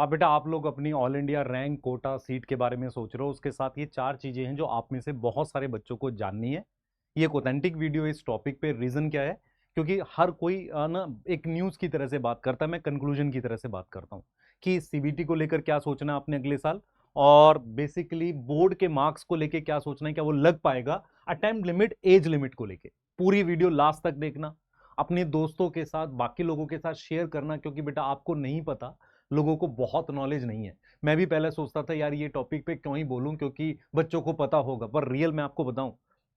बेटा आप लोग अपनी all India rank quota seat के बारे में सोच रहे हो, उसके साथ ये चार चीजें हैं जो आप में से बहुत सारे बच्चों को जाननी है। ये एक ऑथेंटिक वीडियो है इस टॉपिक पे। रीजन क्या है? क्योंकि हर कोई ना एक न्यूज की तरह से बात करता है, मैं कंक्लूजन की तरह से बात करता हूँ कि सीबीटी को लेकर क्या सोचना है आपने अगले साल, और बेसिकली बोर्ड के मार्क्स को लेकर क्या सोचना है, क्या वो लग पाएगा, अटेम्प्ट लिमिट, एज लिमिट को लेकर। पूरी वीडियो लास्ट तक देखना, अपने दोस्तों के साथ, बाकी लोगों के साथ शेयर करना, क्योंकि बेटा आपको नहीं पता, लोगों को बहुत नॉलेज नहीं है। मैं भी पहले सोचता था यार ये टॉपिक पे क्यों ही बोलूं, क्योंकि बच्चों को पता होगा, पर रियल में आपको बताऊं,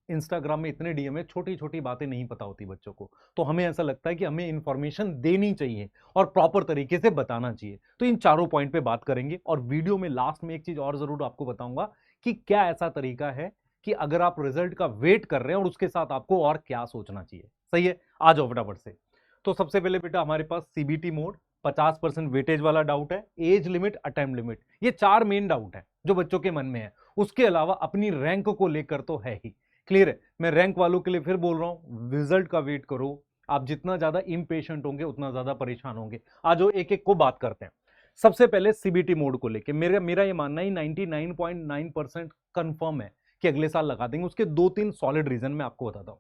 इंस्टाग्राम में इतने डीएम है, छोटी छोटी बातें नहीं पता होती बच्चों को। तो हमें ऐसा लगता है कि हमें इंफॉर्मेशन देनी चाहिए और प्रॉपर तरीके से बताना चाहिए। तो इन चारों पॉइंट पे बात करेंगे, और वीडियो में लास्ट में एक चीज और जरूर आपको बताऊंगा कि क्या ऐसा तरीका है कि अगर आप रिजल्ट का वेट कर रहे हैं और उसके साथ आपको और क्या सोचना चाहिए। सही है, आ जाओ फटाफट से। तो सबसे पहले बेटा हमारे पास सीबीटी मोड, 50% वेटेज वाला डाउट है, एज लिमिट, अटेम्प्ट लिमिट, ये चार मेन डाउट है जो बच्चों के मन में है। उसके अलावा अपनी रैंक को लेकर तो है ही। क्लियर है? मैं रैंक वालों के लिए फिर बोल रहा हूं, रिजल्ट का वेट करो। आप जितना ज्यादा इम्पेशेंट होंगे उतना ज्यादा परेशान होंगे। आज एक एक को बात करते हैं। सबसे पहले सीबीटी मोड को लेकर मेरा मेरा ये मानना है 99.9% कंफर्म है कि अगले साल लगा देंगे। उसके दो तीन सॉलिड रीजन मैं आपको बताता हूं।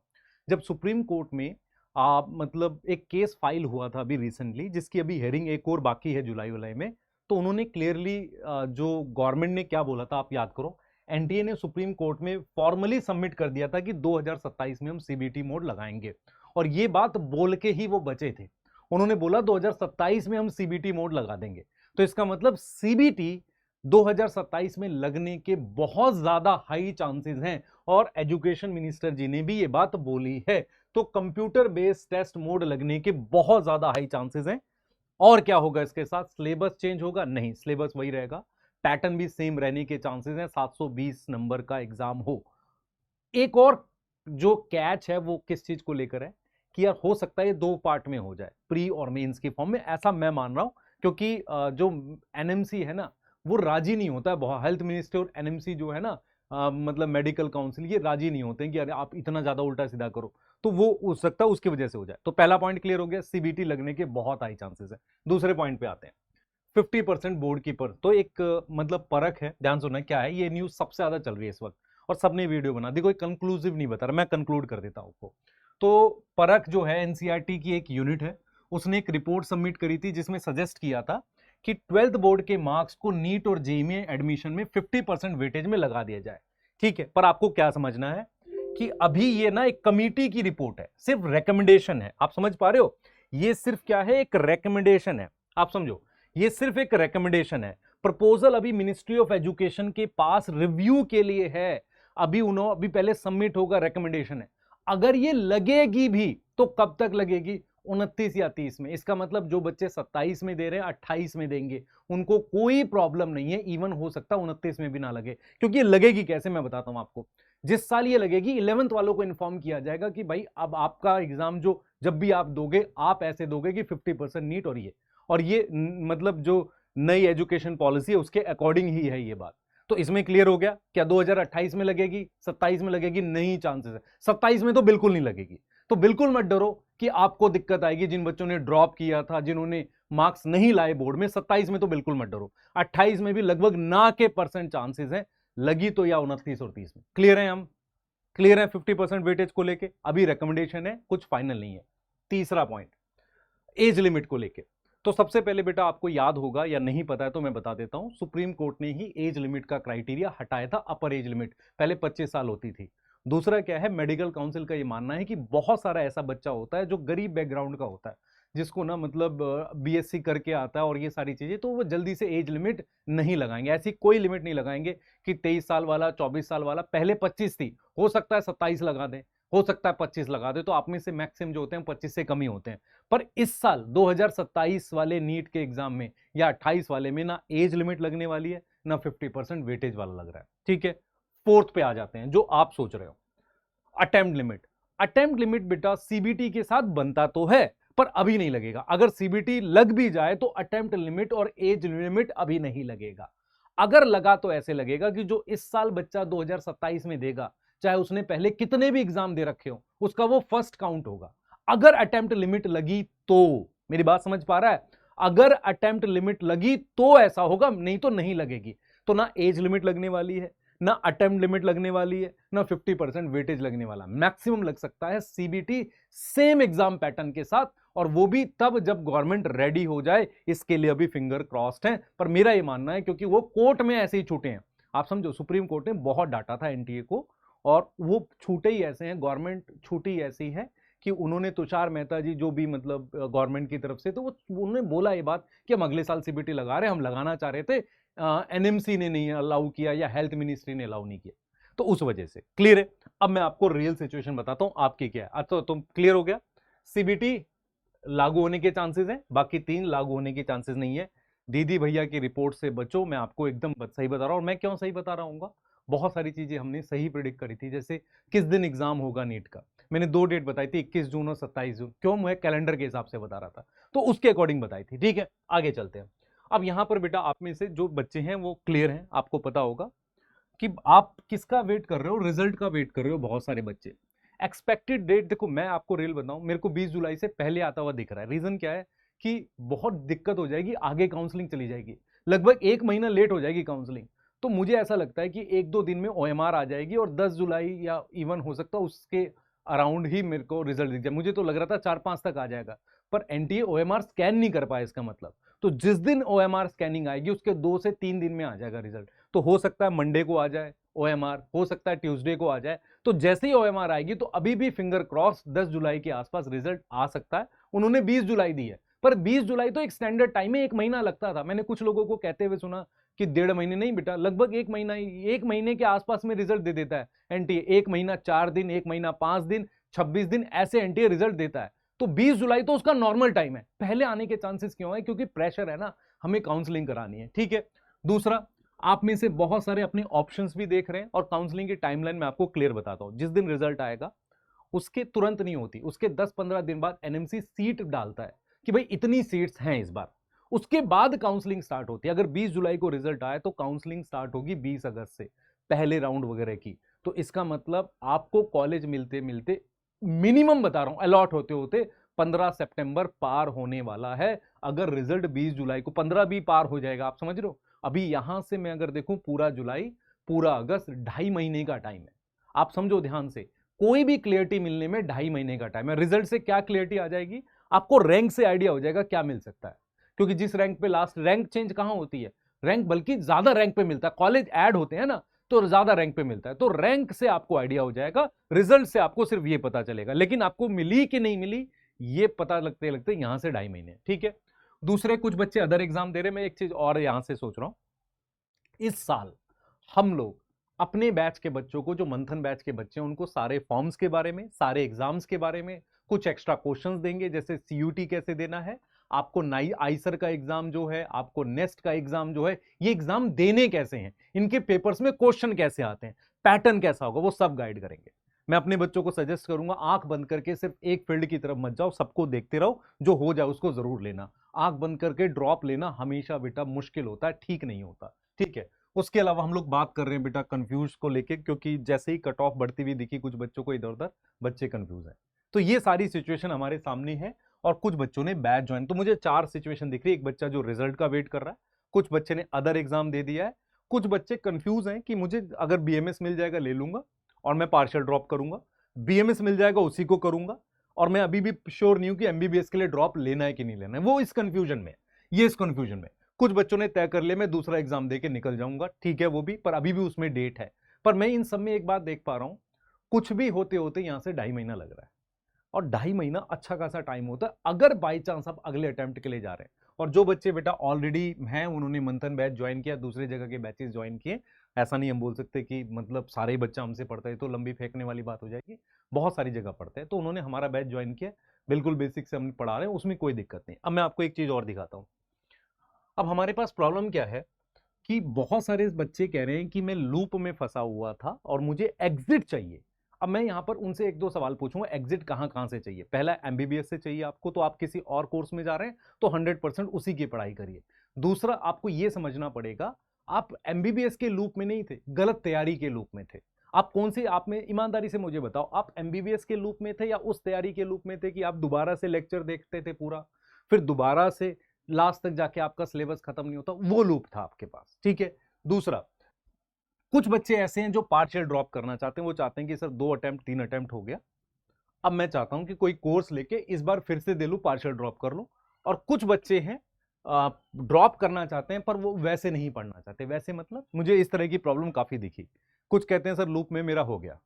जब सुप्रीम कोर्ट में मतलब एक केस फाइल हुआ था अभी रिसेंटली, जिसकी अभी हेयरिंग एक और बाकी है जुलाई जुलाई में, तो उन्होंने क्लियरली जो गवर्नमेंट ने क्या बोला था आप याद करो। एनटीए ने सुप्रीम कोर्ट में फॉर्मली सबमिट कर दिया था कि 2027 में हम सीबीटी मोड लगाएंगे, और ये बात बोल के ही वो बचे थे। उन्होंने बोला 2027 में हम सीबीटी मोड लगा देंगे। तो इसका मतलब सीबीटी 2027 में लगने के बहुत ज्यादा हाई चांसेस हैं, और एजुकेशन मिनिस्टर जी ने भी ये बात बोली है। तो कंप्यूटर बेस्ड टेस्ट मोड लगने के बहुत ज्यादा हाई चांसेस हैं। और क्या होगा इसके साथ? सिलेबस चेंज होगा? नहीं, सिलेबस वही रहेगा। पैटर्न भी सेम रहने के चांसेस हैं, 720 नंबर का एग्जाम हो। एक और जो कैच है वो किस चीज को लेकर है कि यार हो सकता है ये दो पार्ट में हो जाए, प्री और मेंस की फॉर्म में, ऐसा मैं मान रहा हूं। क्योंकि जो एनएमसी है ना, वो राजी नहीं होता है बहुत। हेल्थ मिनिस्ट्री और एनएमसी जो है ना, मतलब मेडिकल काउंसिल, ये राजी नहीं होते हैं कि अरे आप इतना ज्यादा उल्टा सीधा करो। तो वो हो सकता है उसकी वजह से हो जाए। तो पहला पॉइंट क्लियर हो गया, सीबीटी लगने के बहुत हाई चांसेस है। दूसरे पॉइंट पे आते हैं, 50% बोर्ड की पर। तो एक मतलब परख है, ध्यान सुनना क्या है। ये न्यूज सबसे ज्यादा चल रही है इस वक्त, और सबने वीडियो बना दी। कोई कंक्लूसिव नहीं बता रहा, मैं कंक्लूड कर देता हूं आपको। तो परख जो है, एनसीईआरटी की एक यूनिट है, उसने एक रिपोर्ट सबमिट करी थी जिसमें सजेस्ट किया था कि 12th बोर्ड के मार्क्स को नीट और जेईई में एडमिशन में 50% वेटेज में लगा दिया जाए। ठीक है, पर आपको क्या समझना है कि अभी ये ना एक कमिटी की रिपोर्ट है, सिर्फ रिकमेंडेशन है। आप समझ पा रहे हो? ये सिर्फ क्या है? एक रिकमेंडेशन है। आप समझो, ये सिर्फ एक रिकमेंडेशन है। प्रपोजल अभी मिनिस्ट्री ऑफ एजुकेशन के पास रिव्यू के लिए है। अभी पहले सबमिट होगा, रिकमेंडेशन है। अगर ये लगेगी भी तो कब तक लगेगी? 29 या 30 में। इसका मतलब जो बच्चे 27 में दे रहे हैं 28 में देंगे, उनको कोई प्रॉब्लम नहीं है। इवन हो सकता है 29 में भी ना लगे। क्योंकि ये लगेगी कैसे, मैं बताता हूं आपको। जिस साल ये लगेगी, 11th वालों को इन्फॉर्म किया जाएगा कि भाई अब आपका एग्जाम जो जब भी आप दोगे, आप ऐसे दोगे कि 50% नीट और ये मतलब जो नई एजुकेशन पॉलिसी है उसके अकॉर्डिंग ही है ये बात। तो इसमें क्लियर हो गया। क्या 2028 में लगेगी, 27 में लगेगी? नहीं, चांसेस है 27 में तो बिल्कुल नहीं लगेगी। तो बिल्कुल मत डरो कि आपको दिक्कत आएगी। जिन बच्चों ने ड्रॉप किया था, जिन्होंने मार्क्स नहीं लाए बोर्ड में, 27 में तो बिल्कुल मत डरो। 28 में भी लगभग ना के परसेंट चांसेस है, लगी तो या 29 और 30 में। क्लियर है? हम क्लियर है 50% वेटेज को लेके? अभी रिकमेंडेशन है, कुछ फाइनल नहीं है। तीसरा पॉइंट, एज लिमिट को लेके। तो सबसे पहले बेटा आपको याद होगा, या नहीं पता है तो मैं बता देता हूं, सुप्रीम कोर्ट ने ही एज लिमिट का क्राइटेरिया हटाया था। अपर एज लिमिट पहले 25 साल होती थी। दूसरा क्या है, मेडिकल काउंसिल का ये मानना है कि बहुत सारा ऐसा बच्चा होता है जो गरीब बैकग्राउंड का होता है, जिसको ना मतलब बीएससी करके आता है और ये सारी चीजें, तो वो जल्दी से एज लिमिट नहीं लगाएंगे। ऐसी कोई लिमिट नहीं लगाएंगे कि 23 साल वाला, 24 साल वाला। पहले 25 थी, हो सकता है 27 लगा दें, हो सकता है 25 लगा दे। तो आप में से मैक्सिमम जो होते हैं 25 से कम ही होते हैं। पर इस साल 2027 वाले नीट के एग्जाम में या 28 वाले में ना एज लिमिट लगने वाली है, ना 50% वेटेज वाला लग रहा है। ठीक है, फोर्थ पे आ जाते हैं जो आप सोच रहे हो, अटेम्प्ट लिमिट। अटेम्प्ट लिमिट बेटा सीबीटी के साथ बनता तो है, पर अभी नहीं लगेगा। अगर सीबीटी लग भी जाए तो अटेम्प्ट लिमिट और एज लिमिट अभी नहीं लगेगा। अगर लगा तो ऐसे लगेगा कि जो इस साल बच्चा 2027 में देगा, चाहे उसने पहले कितने भी एग्जाम दे रखे हो, उसका वो फर्स्ट काउंट होगा। अगर अटेम्प्ट लिमिट लगी तो, मेरी बात समझ पा रहा है? अगर अटेम्प्ट लिमिट लगी तो ऐसा होगा, नहीं तो नहीं लगेगी। तो ना एज लिमिट लगने वाली है, ना अटेम्प्ट लिमिट लगने वाली है, ना 50% वेटेज लगने वाला। मैक्सिमम लग सकता है सीबीटी सेम एग्जाम पैटर्न के साथ, और वो भी तब जब गवर्नमेंट रेडी हो जाए। इसके लिए अभी फिंगर क्रॉस्ड है, पर मेरा ये मानना है क्योंकि वो कोर्ट में ऐसे ही छूटे हैं। आप समझो, सुप्रीम कोर्ट ने बहुत डांटा था एनटीए को, और वो छूटे ही ऐसे हैं, गवर्नमेंट छूटी ऐसी है कि उन्होंने तुषार मेहता जी जो भी मतलब गवर्नमेंट की तरफ से, तो वो उन्होंने बोला ये बात कि हम अगले साल सीबीटी लगा रहे हैं, हम लगाना चाह रहे थे, एनएमसी ने नहीं अलाउ किया या हेल्थ मिनिस्ट्री ने अलाउ नहीं किया, तो उस वजह से। क्लियर है? अब मैं आपको रियल सिचुएशन बताता हूं आपकी क्या है। अच्छा, तुम क्लियर हो गया? सीबीटी लागू होने के चांसेस हैं, बाकी 3 लागू होने के चांसेस नहीं है। दीदी भैया की रिपोर्ट से बचो, मैं आपको एकदम सही बता रहा हूं। और मैं क्यों सही बता रहा हूँ? बहुत सारी चीजें हमने सही प्रिडिक्ट करी थी, जैसे किस दिन एग्जाम होगा नीट का। मैंने 2 डेट बताई थी, 21 जून और 27 जून। क्यों? मैं कैलेंडर के हिसाब से बता रहा था, तो उसके अकॉर्डिंग बताई थी। ठीक है, आगे चलते हैं। अब यहां पर बेटा आप में से जो बच्चे हैं वो क्लियर हैं, आपको पता होगा कि आप किसका वेट कर रहे हो, रिजल्ट का वेट कर रहे हो। बहुत सारे बच्चे एक्सपेक्टेड डेट, देखो मैं आपको रियल बताऊं, मेरे को 20 जुलाई से पहले आता हुआ दिख रहा है। रीजन क्या है कि बहुत दिक्कत हो जाएगी, आगे काउंसलिंग चली जाएगी, लगभग 1 महीना लेट हो जाएगी काउंसलिंग। तो मुझे ऐसा लगता है कि 1-2 दिन में ओएमआर आ जाएगी, और 10 जुलाई या इवन हो सकता है उसके अराउंड ही मेरे को रिजल्ट दिख जाए। मुझे तो लग रहा था 4-5 तक आ जाएगा, पर एनटीए ओएमआर स्कैन नहीं कर पाया, इसका मतलब। तो जिस दिन ओएमआर स्कैनिंग आएगी उसके 2 से 3 दिन में आ जाएगा रिजल्ट। तो हो सकता है मंडे को आ जाए ओएमआर, हो सकता है ट्यूसडे को आ जाए। तो जैसे ही ओएमआर आएगी तो अभी भी फिंगर क्रॉस 10 जुलाई के आसपास रिजल्ट आ सकता है। उन्होंने 20 जुलाई दी है, पर 20 जुलाई तो एक स्टैंडर्ड टाइम है, 1 महीना लगता था। मैंने कुछ लोगों को कहते हुए सुना कि 1.5 महीने नहीं बेटा, लगभग 1 महीना, 1 महीने के आसपास में रिजल्ट दे देता है एनटीए। 1 महीना 4 दिन, 1 महीना 5 दिन, 26 दिन, ऐसे एनटीए रिजल्ट देता है। तो 20 जुलाई तो उसका नॉर्मल टाइम है। पहले आने के चांसेस क्यों है? क्योंकि प्रेशर है ना, हमें काउंसलिंग करानी है। ठीक है, दूसरा, आप में से बहुत सारे अपने ऑप्शंस भी देख रहे हैं, और काउंसलिंग की टाइमलाइन मैं आपको क्लियर बताता हूं। जिस दिन रिजल्ट आएगा उसके तुरंत नहीं होती, उसके 10-15 दिन बाद एनएमसी सीट डालता है कि भाई इतनी सीट्स हैं इस बार, उसके बाद काउंसलिंग स्टार्ट होती है। अगर 20 जुलाई को रिजल्ट आए तो काउंसलिंग स्टार्ट होगी 20 अगस्त से, पहले राउंड वगैरह की। तो इसका मतलब आपको कॉलेज मिलते मिलते, मिनिमम बता रहा हूं, अलॉट होते होते 15 सितंबर पार होने वाला है। अगर रिजल्ट 20 जुलाई को, 15 भी पार हो जाएगा, आप समझ रहे हो? अभी यहां से मैं अगर देखूं, पूरा जुलाई, पूरा अगस्त, 2.5 महीने का टाइम है। आप समझो ध्यान से, कोई भी क्लियरिटी मिलने में 2.5 महीने का टाइम है। रिजल्ट से क्या क्लियरिटी आ जाएगी? आपको रैंक से आइडिया हो जाएगा क्या मिल सकता है, क्योंकि जिस रैंक पे लास्ट, रैंक चेंज कहां होती है, रैंक बल्कि ज्यादा रैंक पे मिलता है, कॉलेज ऐड होते हैं ना, तो ज्यादा रैंक पे मिलता है। तो रैंक से आपको आइडिया हो जाएगा, रिजल्ट से आपको सिर्फ ये पता चलेगा, लेकिन आपको मिली कि नहीं मिली ये पता लगते लगते यहां से 2.5 महीने। ठीक है, दूसरे कुछ बच्चे अदर एग्जाम दे रहे, मैं एक चीज और यहां से सोच रहा हूं, इस साल हम लोग अपने बैच के बच्चों को, जो मंथन बैच के बच्चे हैं, उनको सारे फॉर्म्स के बारे में, सारे एग्जाम्स के बारे में कुछ एक्स्ट्रा क्वेश्चंस देंगे, जैसे सीयूटी कैसे देना है आपको, नाई आईसर का एग्जाम जो है, आपको नेस्ट का एग्जाम जो है, ये एग्जाम देने कैसे हैं, इनके पेपर्स में क्वेश्चन कैसे आते हैं, पैटर्न कैसा होगा, वो सब गाइड करेंगे। मैं अपने बच्चों को सजेस्ट करूंगा, आंख बंद करके सिर्फ एक फील्ड की तरफ मत जाओ, सबको देखते रहो, जो हो जाए उसको जरूर लेना। आंख बंद करके ड्रॉप लेना हमेशा बेटा मुश्किल होता है, ठीक नहीं होता। ठीक है, उसके अलावा हम लोग बात कर रहे हैं बेटा कंफ्यूज को लेके, क्योंकि जैसे ही कट ऑफ बढ़ती हुई दिखी कुछ बच्चों को, इधर उधर बच्चे कंफ्यूज हैं। तो ये सारी सिचुएशन हमारे सामने है, और कुछ बच्चों ने बैच ज्वाइन, तो मुझे 4 सिचुएशन दिख रही है। एक बच्चा जो रिजल्ट का वेट कर रहा है, कुछ बच्चे ने अदर एग्जाम दे दिया है, कुछ बच्चे कंफ्यूज हैं कि मुझे अगर बीएमएस मिल जाएगा ले लूंगा और मैं पार्शियल ड्रॉप करूंगा, बीएमएस मिल जाएगा उसी को करूंगा, और मैं अभी भी श्योर नहीं हूं कि एमबीबीएस के लिए ड्रॉप लेना है कि नहीं लेना है। वो इस कंफ्यूजन में, ये इस कंफ्यूजन में। कुछ बच्चों ने तय कर लिया मैं दूसरा एग्जाम देके निकल जाऊंगा, ठीक है वो भी, पर अभी भी उसमें डेट है। पर मैं इन सब में एक बात देख पा रहा हूं, कुछ भी होते होते यहां से 2.5 महीना लग रहा है, और 2.5 महीना अच्छा खासा टाइम होता है अगर बाई चांस आप अगले अटेम्प्ट के लिए जा रहे हैं। और जो बच्चे बेटा ऑलरेडी हैं, उन्होंने मंथन बैच ज्वाइन किया, दूसरे जगह के बैचेस ज्वाइन किए, ऐसा नहीं हम बोल सकते कि मतलब सारे ही बच्चा हमसे पढ़ता है तो लंबी फेंकने वाली बात हो जाएगी, बहुत सारी जगह पढ़ते हैं, तो उन्होंने हमारा बैच ज्वाइन किया, बिल्कुल बेसिक से हम पढ़ा रहे हैं, उसमें कोई दिक्कत नहीं। अब मैं आपको एक चीज और दिखाता हूँ। अब हमारे पास प्रॉब्लम क्या है कि बहुत सारे बच्चे कह रहे हैं कि मैं लूप में फंसा हुआ था और मुझे एग्जिट चाहिए। अब मैं यहां पर उनसे 1-2 सवाल पूछूंगा, एग्जिट कहां कहां से चाहिए। पहला, एमबीबीएस से चाहिए आपको, तो आप किसी और कोर्स में जा रहे हैं तो 100% उसी की पढ़ाई करिए। दूसरा, आपको यह समझना पड़ेगा आप एमबीबीएस के लूप में नहीं थे, गलत तैयारी के लूप में थे। आप कौन सी, आप में ईमानदारी से मुझे बताओ, आप एमबीबीएस के लूप में थे या उस तैयारी के लूप में थे कि आप दोबारा से लेक्चर देखते थे पूरा, फिर दोबारा से लास्ट तक जाके आपका सिलेबस खत्म नहीं होता, वो लूप था आपके पास, ठीक है। दूसरा, कुछ बच्चे ऐसे हैं जो पार्शियल ड्रॉप करना चाहते हैं, वो चाहते हैं कि सर 2 अटेम्प्ट 3 अटेम्प्ट हो गया, अब मैं चाहता हूं कि कोई कोर्स लेके इस बार फिर से दे लूं, पार्शियल ड्रॉप कर लूं। और कुछ बच्चे हैं ड्रॉप करना चाहते हैं पर वो वैसे नहीं पढ़ना चाहते। वैसे मतलब मुझे इस तरह की प्रॉब्लम काफी दिखी। कुछ कहते हैं सर लूप में मेरा हो गया,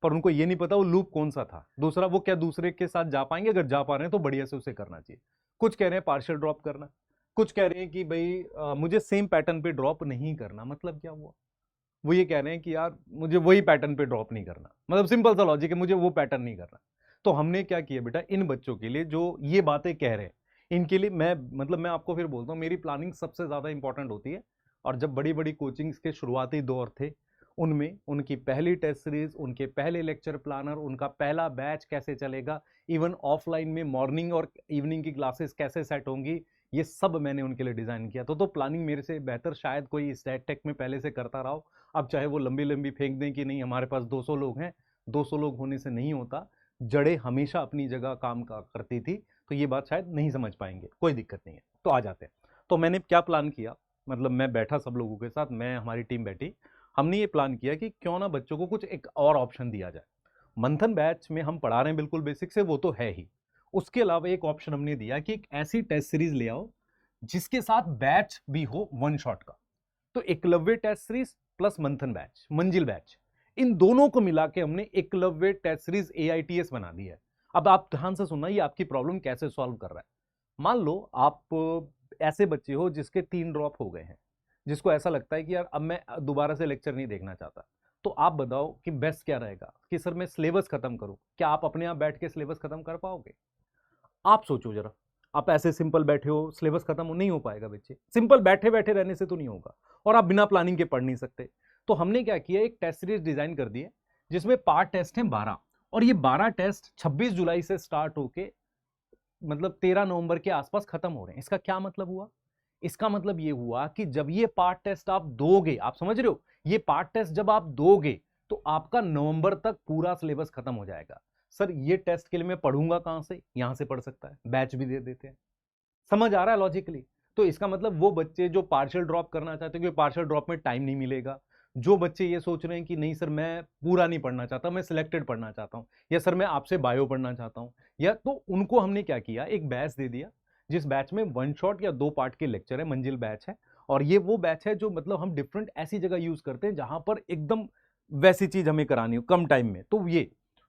पर उनको ये नहीं पता वो लूप कौन सा था। दूसरा, वो क्या दूसरे के साथ जा पाएंगे? अगर जा पा रहे हैं तो बढ़िया से उसे करना चाहिए। कुछ कह रहे हैं पार्शियल ड्रॉप करना, कुछ कह रहे हैं कि भाई मुझे सेम पैटर्न पे ड्रॉप नहीं करना। मतलब क्या हुआ? वो ये कह रहे हैं कि यार मुझे वही पैटर्न पे ड्रॉप नहीं करना, मतलब सिंपल सा लॉजिक है, मुझे वो पैटर्न नहीं करना। तो हमने क्या किया बेटा, इन बच्चों के लिए जो ये बातें कह रहे हैं, इनके लिए मैं आपको फिर बोलता हूँ, मेरी प्लानिंग सबसे ज्यादा इंपॉर्टेंट होती है। और जब बड़ी बड़ी कोचिंग्स के शुरुआती दौर थे, उनमें उनकी पहली टेस्ट सीरीज, उनके पहले लेक्चर प्लानर, उनका पहला बैच कैसे चलेगा, इवन ऑफलाइन में मॉर्निंग और इवनिंग की क्लासेस कैसे सेट होंगी, ये सब मैंने उनके लिए डिजाइन किया। तो प्लानिंग मेरे से बेहतर शायद कोई स्टैट टेक में पहले से करता रहा हो। अब चाहे वो लंबी लंबी फेंक दें कि नहीं हमारे पास 200 लोग हैं, 200 लोग होने से नहीं होता। जड़ें हमेशा अपनी जगह काम करती थी, तो ये बात शायद नहीं समझ पाएंगे, कोई दिक्कत नहीं है। तो आ जाते हैं। तो मैंने क्या प्लान किया, मतलब मैं बैठा सब लोगों के साथ, मैं हमारी टीम बैठी, हमने ये प्लान किया कि क्यों ना बच्चों को कुछ एक और ऑप्शन दिया जाए। मंथन बैच में हम पढ़ा रहे हैं बिल्कुल बेसिक से, वो तो है ही। उसके अलावा एक ऑप्शन हमने दिया कि एक ऐसी टेस्ट सीरीज ले आओ जिसके साथ बैच भी हो वन शॉट का। तो एकलव्य टेस्ट सीरीज प्लस मंथन बैच, मंजिल बैच, इन दोनों को मिला के हमने एकलव्य टेस्ट सीरीज AITS बना दी है। अब आप ध्यान से सुनना, ये आपकी प्रॉब्लम कैसे सॉल्व कर रहा है। मान लो आप ऐसे बच्चे हो जिसके 3 ड्रॉप हो गए हैं, जिसको ऐसा लगता है कि यार अब मैं दोबारा से लेक्चर नहीं देखना चाहता। तो आप बताओ कि बेस्ट क्या रहेगा, कि सर मैं सिलेबस खत्म करूं। क्या आप अपने आप बैठ के सिलेबस खत्म कर पाओगे? आप सोचो जरा। आप ऐसे सिंपल बैठे हो, सिलेबस खत्म हो नहीं हो पाएगा बच्चे, सिंपल बैठे बैठे रहने से तो नहीं होगा। और आप बिना प्लानिंग के पढ़ नहीं सकते। तो हमने क्या किया, एक टेस्ट सीरीज डिजाइन कर दी है जिसमें पार्ट टेस्ट हैं 12। और ये 12 टेस्ट 26 जुलाई से स्टार्ट होके मतलब 13 नवंबर के आसपास खत्म हो रहे हैं। इसका क्या मतलब हुआ? इसका मतलब ये हुआ कि जब ये पार्ट टेस्ट आप दोगे, आप समझ रहे हो, ये पार्ट टेस्ट जब आप दोगे तो आपका नवंबर तक पूरा सिलेबस खत्म हो जाएगा। सर ये टेस्ट के लिए मैं पढ़ूंगा कहां से? यहां से पढ़ सकता है, बैच भी दे देते हैं। समझ आ रहा है लॉजिकली? तो इसका मतलब वो बच्चे जो पार्शियल ड्रॉप करना चाहते हैं, क्योंकि पार्शियल ड्रॉप में टाइम नहीं मिलेगा। जो बच्चे ये सोच रहे हैं कि नहीं सर मैं पूरा नहीं पढ़ना चाहता, मैं सिलेक्टेड पढ़ना चाहता हूं, या सर मैं आपसे बायो पढ़ना चाहता हूं, या तो उनको हमने क्या किया, एक बैच दे दिया जिस बैच में 1 शॉट या 2 पार्ट के लेक्चर है, मंजिल बैच है। और ये वो बैच है जो मतलब हम डिफरेंट ऐसी जगह यूज करते हैं जहां पर एकदम वैसी चीज हमें करानी हो कम टाइम में।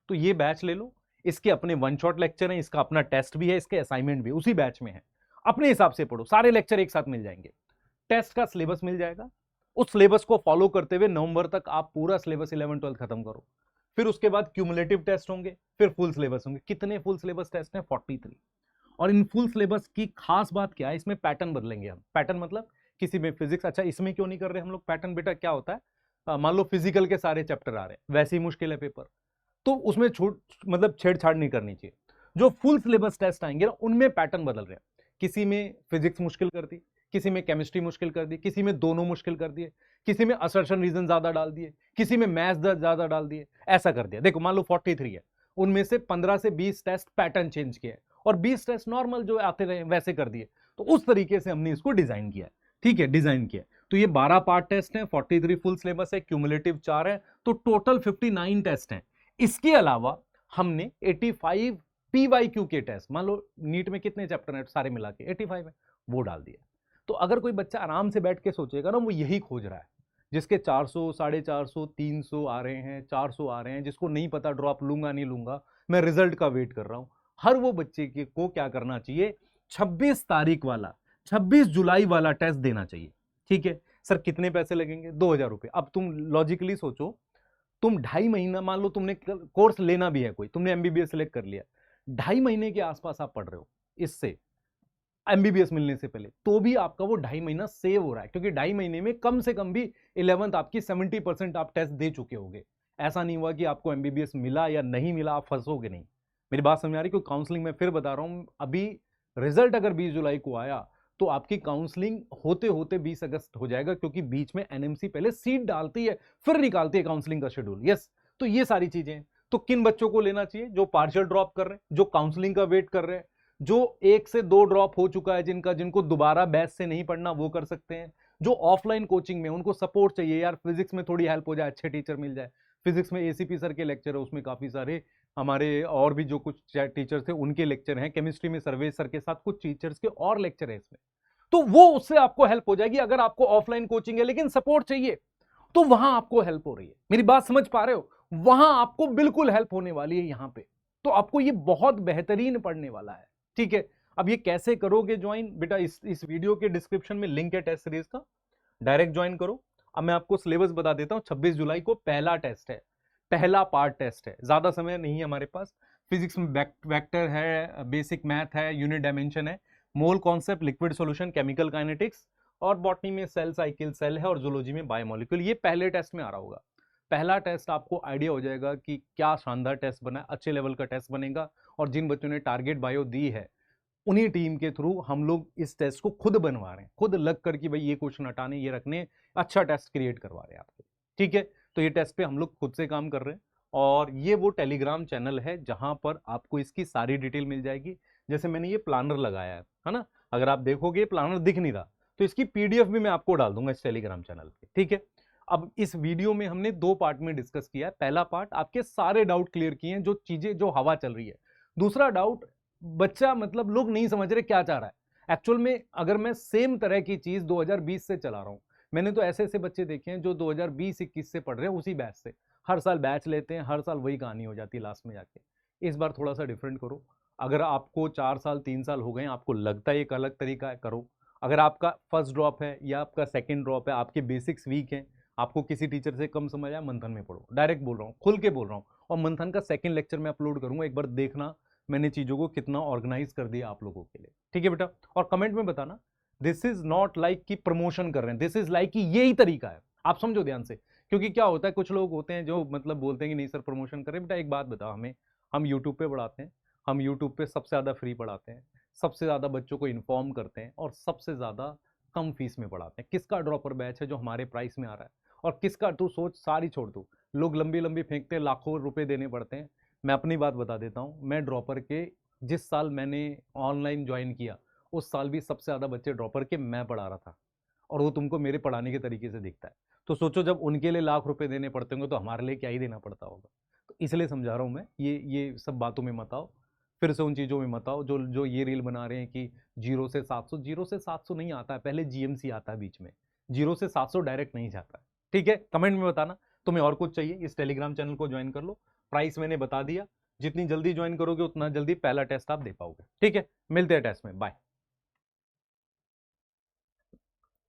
तो ये बैच ले लो, इसके अपने 1 शॉट लेक्चर है, इसका अपना टेस्ट भी है, इसके असाइनमेंट भी उसी बैच में है। अपने हिसाब से पढ़ो, सारे लेक्चर एक साथ मिल जाएंगे, टेस्ट का सिलेबस मिल जाएगा। उस सिलेबस को फॉलो करते हुए नवंबर तक आप पूरा सिलेबस 11 12 खत्म करो। फिर उसके बाद क्यूमुलेटिव टेस्ट होंगे, फिर फुल सिलेबस होंगे। कितने फुल सिलेबस टेस्ट हैं? 43। और इन फुल सिलेबस की खास बात क्या है, इसमें पैटर्न बदलेंगे हम। पैटर्न मतलब किसी में फिजिक्स, अच्छा इसमें क्यों नहीं कर रहे हम लोग पैटर्न? बेटा क्या होता है, मान लो फिजिकल के सारे चैप्टर आ रहे हैं, वैसे ही मुश्किल है पेपर, तो उसमें छूट मतलब छेड़छाड़ नहीं करनी चाहिए। जो फुल सिलेबस टेस्ट आएंगे ना, उनमें पैटर्न बदल रहे हैं। किसी में फिजिक्स मुश्किल कर दी, किसी में केमिस्ट्री मुश्किल कर दी, किसी में दोनों मुश्किल कर दिए, किसी में असर्शन रीजन ज्यादा डाल दिए, किसी में मैथ्स ज्यादा डाल दिए, ऐसा कर दिया। देखो मान लो 43 है, उनमें से 15 से 20 टेस्ट पैटर्न चेंज किए और 20 टेस्ट नॉर्मल जो आते रहे वैसे कर दिए। तो उस तरीके से हमने इसको डिजाइन किया है। ठीक है, डिजाइन किया। तो ये 12 पार्ट टेस्ट हैं, 43 फुल सिलेबस है, क्यूमुलेटिव 4 है, तो टोटल 59 टेस्ट हैं। इसके अलावा हमने 85 PYQ के टेस्ट, मान लो नीट में कितने चैप्टर हैं सारे मिला के 85 है, वो डाल दिया। तो अगर कोई बच्चा आराम से बैठ के सोचेगा ना, वो यही खोज रहा है, जिसके 400 450 300 आ रहे हैं, 400 आ रहे हैं, जिसको नहीं पता ड्रॉप लूंगा नहीं लूंगा, मैं रिजल्ट का वेट कर रहा हूं, हर वो बच्चे को क्या करना चाहिए, 26 तारीख वाला 26 जुलाई वाला टेस्ट देना चाहिए। ठीक है सर, कितने पैसे लगेंगे? 2000 रुपये। अब तुम लॉजिकली सोचो, तुम 2.5 महीना, मान लो तुमने कोर्स लेना भी है कोई, तुमने MBBS सिलेक्ट कर लिया, 2.5 महीने के आसपास आप पढ़ रहे हो इससे MBBS मिलने से पहले, तो भी आपका वो 2.5 महीना सेव हो रहा है, क्योंकि 2.5 महीने में कम से कम भी 11th आपकी 70% आप टेस्ट दे चुके होगे। ऐसा नहीं हुआ कि आपको MBBS मिला या नहीं मिला आप फंसोगे नहीं। मेरी बात समझ आ रही? क्योंकि काउंसलिंग में फिर बता रहा हूं, अभी रिजल्ट अगर 20 जुलाई को आया तो आपकी काउंसलिंग होते होते 20 अगस्त हो जाएगा, क्योंकि बीच में NMC पहले सीट डालती है फिर निकालती है काउंसलिंग का शेड्यूल। यस, तो ये सारी चीजें हैं। तो किन बच्चों को लेना चाहिए? जो पार्शियल ड्रॉप कर रहे हैं, जो काउंसलिंग का वेट कर रहे हैं, जो 1 से 2 ड्रॉप हो चुका है जिनको दोबारा बैच से नहीं पढ़ना वो कर सकते हैं। जो ऑफलाइन कोचिंग में उनको सपोर्ट चाहिए, यार फिजिक्स में थोड़ी हेल्प हो जाए, अच्छे टीचर मिल जाए, फिजिक्स में एसीपी सर के लेक्चर है, उसमें काफी सारे हमारे और भी जो कुछ टीचर थे उनके लेक्चर हैं, केमिस्ट्री में सर्वेश सर के साथ कुछ टीचर्स के और लेक्चर है इसमें, तो वो उससे आपको हेल्प हो जाएगी। अगर आपको ऑफलाइन कोचिंग है लेकिन सपोर्ट चाहिए तो वहां आपको हेल्प हो रही है। मेरी बात समझ पा रहे हो? वहां आपको बिल्कुल हेल्प होने वाली है यहां पे, तो आपको ये बहुत बेहतरीन पढ़ने वाला है। ठीक है, अब ये कैसे करोगे ज्वाइन? बेटा इस वीडियो के डिस्क्रिप्शन में लिंक है टेस्ट सीरीज का, डायरेक्ट ज्वाइन करो। अब मैं आपको सिलेबस बता देता हूं। 26 जुलाई को पहला टेस्ट है, पहला पार्ट टेस्ट है, ज्यादा समय नहीं है हमारे पास। फिजिक्स में वेक्टर है, बेसिक मैथ है, यूनिट डायमेंशन है, mole concept, liquid solution, chemical kinetics, और बॉटनी में सेल साइकिल सेल है, और जूलॉजी में बायोमोलिक्यूल। ये पहले टेस्ट में आ रहा होगा। पहला टेस्ट आपको आइडिया हो जाएगा कि क्या शानदार टेस्ट बना है, अच्छे लेवल का टेस्ट बनेगा। और जिन बच्चों ने टारगेट बायो दी है उन्हीं टीम के थ्रू हम लोग इस टेस्ट को खुद बनवा रहे हैं, खुद लग कर कि भाई ये क्वेश्चन हटाने, ये रखने, अच्छा टेस्ट क्रिएट करवा रहे हैं आपके। ठीक है, तो ये टेस्ट पे हम लोग खुद से काम कर रहे हैं। और ये वो टेलीग्राम चैनल है जहां पर आपको इसकी सारी डिटेल मिल जाएगी। जैसे मैंने ये प्लानर लगाया है ना, अगर आप देखोगे प्लानर दिख नहीं रहा तो इसकी पीडीएफ भी मैं आपको डाल दूंगा इस टेलीग्राम चैनल पे। ठीक है, अब इस वीडियो में हमने 2 पार्ट में डिस्कस किया है। पहला पार्ट आपके सारे डाउट क्लियर किए हैं, जो चीजें जो हवा चल रही है। दूसरा डाउट, बच्चा मतलब लोग नहीं समझ रहे क्या चाह रहा है एक्चुअल में। अगर मैं सेम तरह की चीज 2020 से चला रहा हूं, मैंने तो ऐसे ऐसे बच्चे देखे हैं जो 2020-21 से पढ़ रहे हैं उसी बैच से, हर साल बैच लेते हैं, हर साल वही कहानी हो जाती है लास्ट में जाके। इस बार थोड़ा सा डिफरेंट करो। अगर आपको 4 साल 3 साल हो गए, आपको लगता है एक अलग तरीका है, करो। अगर आपका फर्स्ट ड्रॉप है या आपका सेकंड ड्रॉप है, आपके बेसिक्स वीक हैं, आपको किसी टीचर से कम समझ आया, मंथन में पढ़ो। डायरेक्ट बोल रहा हूँ, खुल के बोल रहा हूँ। और मंथन का सेकंड लेक्चर मैं अपलोड करूंगा, एक बार देखना मैंने चीजों को कितना ऑर्गेनाइज कर दिया आप लोगों के लिए। ठीक है बेटा, और कमेंट में बताना दिस इज नॉट लाइक कि प्रमोशन कर रहे हैं, दिस इज लाइक कि यही तरीका है। आप समझो ध्यान से, क्योंकि क्या होता है कुछ लोग होते हैं जो मतलब बोलते हैं कि नहीं सर प्रमोशन करें। बेटा एक बात बताओ, हमें, हम यूट्यूब पे पढ़ाते हैं, हम यूट्यूब पे सबसे ज्यादा फ्री पढ़ाते हैं, सबसे ज्यादा बच्चों को इन्फॉर्म करते हैं, और सबसे ज्यादा कम फीस में पढ़ाते हैं। किसका ड्रॉपर बैच है जो हमारे प्राइस में आ रहा है, और किसका, तू सोच, सारी छोड़ दू, लोग लंबी लंबी फेंकते हैं, लाखों रुपए देने पड़ते हैं। मैं अपनी बात बता देता हूं, मैं ड्रॉपर के जिस साल मैंने ऑनलाइन ज्वाइन किया उस साल भी सबसे ज्यादा बच्चे ड्रॉपर के मैं पढ़ा रहा था, और वो तुमको मेरे पढ़ाने के तरीके से दिखता है। तो सोचो जब उनके लिए लाख रुपए देने पड़ते होंगे तो हमारे लिए क्या ही देना पड़ता होगा। तो इसलिए समझा रहा हूं मैं, ये सब बातों में मत आओ, फिर से उन चीजों में मत आओ जो जो ये रील बना रहे हैं कि 0 से 700, 0 से 700 नहीं आता है, पहले जीएमसी आता है बीच में, 0 से 700 डायरेक्ट नहीं जाता है। ठीक है, कमेंट में बताना तुम्हें और कुछ चाहिए, इस टेलीग्राम चैनल को ज्वाइन कर लो। प्राइस मैंने बता दिया, जितनी जल्दी ज्वाइन करोगे उतना जल्दी पहला टेस्ट आप दे पाओगे। ठीक है, मिलते हैं टेस्ट में, बाय।